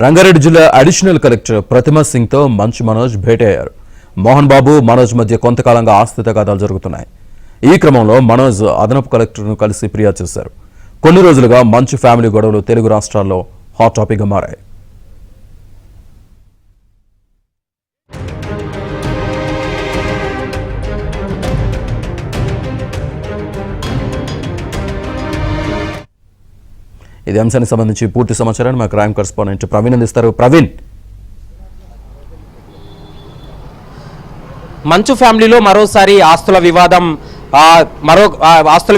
రంగారెడ్డి జిల్లా additional collector ప్రతిమ సింగ్ తో మంచు మనోజ్ భేటీ అయ్యారు. మోహన్ బాబు, మనోజ్ మధ్య కొంతకాలంగా ఆస్తి తగాదాలు జరుగుతున్నాయి. ఈ క్రమంలో మనోజ్ అదనపు కలెక్టర్ను కలిసి ఫిర్యాదు చేశారు. కొన్ని రోజులుగా మంచు ఫ్యామిలీ గొడవలు తెలుగు రాష్ట్రాల్లో హాట్ టాపిక్గా మారాయి. ఇదే అంశానికి సంబంధించి పూర్తి సమాచారాన్ని మా క్రైమ్ కరెస్పాండెంట్ ప్రవీణ్ అందిస్తారు. ప్రవీణ్, మంచు ఫ్యామిలీలో మరోసారి ఆస్తుల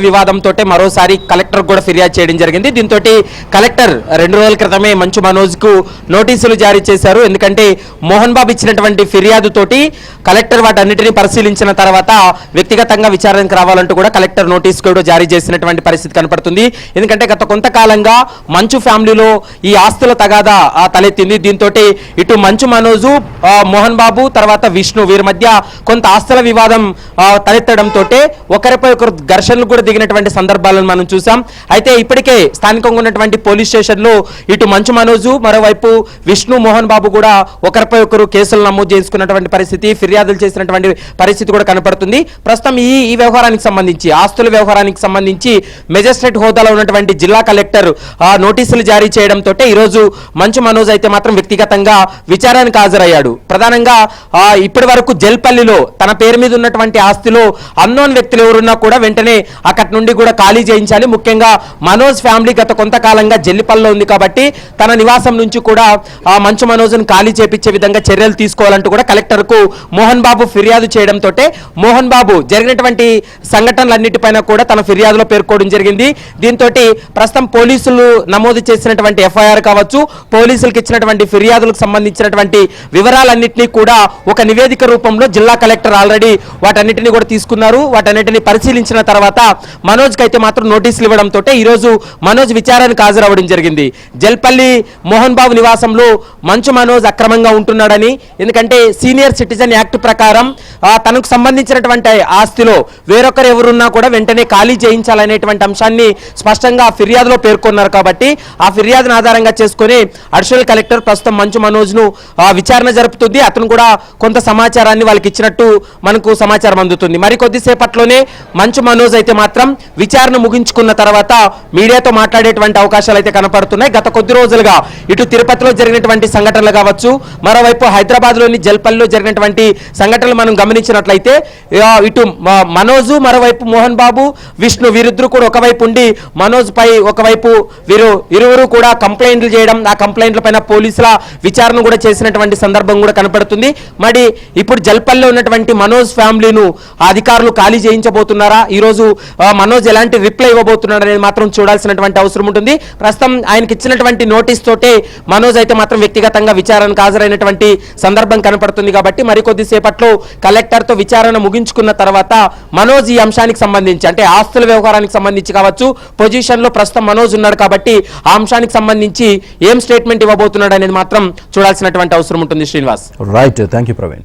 వివాదంతో మరోసారి కలెక్టర్ కూడా ఫిర్యాదు చేయడం జరిగింది. దీంతో కలెక్టర్ 2 రోజుల క్రితమే మంచు మనోజ్ కు నోటీసులు జారీ చేశారు. ఎందుకంటే మోహన్ బాబు ఇచ్చినటువంటి ఫిర్యాదుతోటి కలెక్టర్ వాటన్నిటిని పరిశీలించిన తర్వాత వ్యక్తిగతంగా విచారణకు రావాలంటూ కూడా కలెక్టర్ నోటీసు కూడా జారీ చేసినటువంటి పరిస్థితి కనపడుతుంది. ఎందుకంటే గత కొంతకాలంగా మంచు ఫ్యామిలీలో ఈ ఆస్తుల తగాదా తలెత్తింది. దీంతో ఇటు మంచు మనోజు, మోహన్ బాబు, తర్వాత విష్ణు వీరి మధ్య కొంత ఆస్తుల వివాదం తలెత్తడంతో ఒకరిపై ఒకరు ఘర్షణలు కూడా దిగినటువంటి సందర్భాలను మనం చూసాం. అయితే ఇప్పటికే స్థానికంగా ఉన్నటువంటి పోలీస్ స్టేషన్లో ఇటు మంచు మనోజు, మరోవైపు విష్ణు, మోహన్ బాబు కూడా ఒకరిపై ఒకరు కేసులు నమోదు చేసుకున్నటువంటి పరిస్థితి, ఫిర్యాదులు చేసినటువంటి పరిస్థితి కూడా కనపడుతుంది. ప్రస్తుతం ఈ వ్యవహారానికి సంబంధించి, ఆస్తుల వ్యవహారానికి సంబంధించి మెజిస్ట్రేట్ హోదాలో ఉన్నటువంటి జిల్లా కలెక్టర్ నోటీసులు జారీ చేయడంతో ఈరోజు మంచు మనోజ్ అయితే మాత్రం వ్యక్తిగతంగా విచారణకు హాజరయ్యాడు. ప్రధానంగా ఇప్పటి వరకు జల్పల్లిలో తన పేరు మీద ఉన్నటువంటి ఆస్తిలో అన్నోన్ వ్యక్తులు ఎవరున్నా కూడా వెంటనే అక్కడి నుండి కూడా ఖాళీ చేయించాలి. ముఖ్యంగా మనోజ్ ఫ్యామిలీ గత కొంతకాలంగా జల్లిపల్లిలో ఉంది కాబట్టి తన నివాసం నుంచి కూడా మంచు మనోజ్ను ఖాళీ చేపించే విధంగా చర్యలు తీసుకోవాలంటూ కూడా కలెక్టర్ కు మోహన్ బాబు ఫిర్యాదు చేయడంతో మోహన్ బాబు జరిగినటువంటి సంఘటనలన్నిటిపైన కూడా తన ఫిర్యాదులో పేర్కోవడం జరిగింది. దీంతో ప్రస్తుతం పోలీసులు నమోదు చేసినటువంటి ఎఫ్ఐఆర్ కావచ్చు, పోలీసులకు ఇచ్చినటువంటి ఫిర్యాదులకు సంబంధించినటువంటి వివరాలన్నింటినీ కూడా ఒక నివేదిక రూపంలో జిల్లా కలెక్టర్ ఆల్రెడీ వాటన్నిటిని కూడా తీసుకున్నారు. వాటన్నిటిని పరిశీలించిన తర్వాత మనోజ్ కైతే మాత్రం నోటీసులు ఇవ్వడంతో ఈరోజు మనోజ్ విచారణకు హాజరవ్వడం జరిగింది. జల్పల్లి మోహన్ బాబు నివాసంలో మంచు మనోజ్ అక్రమంగా ఉంటున్నాడని, ఎందుకంటే సీనియర్ సిటిజన్ యాక్ట్ ప్రకారం తనకు సంబంధించినటువంటి ఆస్తిలో వేరొకరు ఎవరున్నా కూడా వెంటనే ఖాళీ చేయించాలనేటువంటి అంశాన్ని స్పష్టంగా ఫిర్యాదులో పేర్కొన్నారు. కాబట్టి ఆ ఫిర్యాదును ఆధారంగా చేసుకుని అడిషనల్ కలెక్టర్ ప్రస్తుతం మంచు మనోజ్ ను విచారణ జరుపుతుంది. అతను కూడా కొంత సమాచారాన్ని వాళ్ళకి ఇచ్చినట్టు మనకు సమాచారం అందుతుంది. మరి కొద్దిసేపట్లోనే మంచు మనోజ్ అయితే మాత్రం విచారణ ముగించుకున్న తర్వాత మీడియాతో మాట్లాడేటువంటి అవకాశాలు అయితే కనపడుతున్నాయి. గత కొద్ది రోజులుగా ఇటు తిరుపతిలో జరిగినటువంటి సంఘటనలు కావచ్చు, మరోవైపు హైదరాబాద్ లోని జల్పల్లిలో జరిగినటువంటి సంఘటనలు మనం గమనించినట్లయితే ఇటు మనోజు, మరోవైపు మోహన్ బాబు, విష్ణు వీరిద్దరు కూడా ఒకవైపు ఉండి మనోజ్ పై ఒకవైపు ఇరువురు కూడా కంప్లైంట్లు చేయడం, ఆ కంప్లైంట్ల పైన పోలీసుల విచారణ కూడా చేసినటువంటి సందర్భం కూడా కనపడుతుంది. మరి ఇప్పుడు జల్పల్లిలో ఉన్నటువంటి మనోజ్ ఫ్యామిలీను అధికారులు ఖాళీ చేయించబోతున్నారా, ఈ రోజు మనోజ్ ఎలాంటి రిప్లై ఇవ్వబోతున్నాడు అనేది మాత్రం చూడాల్సినటువంటి అవసరం ఉంటుంది. ప్రస్తుతం ఆయనకి ఇచ్చినటువంటి నోటీస్ తోటే మనోజ్ అయితే మాత్రం వ్యక్తిగతంగా విచారణకు హాజరైనటువంటి సందర్భం కనపడుతుంది. కాబట్టి మరికొద్ది సేపట్లో కలెక్టర్ తో విచారణ ముగించుకున్న తర్వాత మనోజ్ ఈ అంశానికి సంబంధించి, అంటే ఆస్తుల వ్యవహారానికి సంబంధించి కావచ్చు, పొజిషన్ లో ప్రస్తుతం మనోజ్ ఉన్నాడు కాబట్టి ఆ అంశానికి సంబంధించి ఏం స్టేట్మెంట్ ఇవ్వబోతున్నాడు అనేది మాత్రం చూడాల్సినటువంటి అవసరం ఉంటుంది. Srinivas, right, thank you Praveen.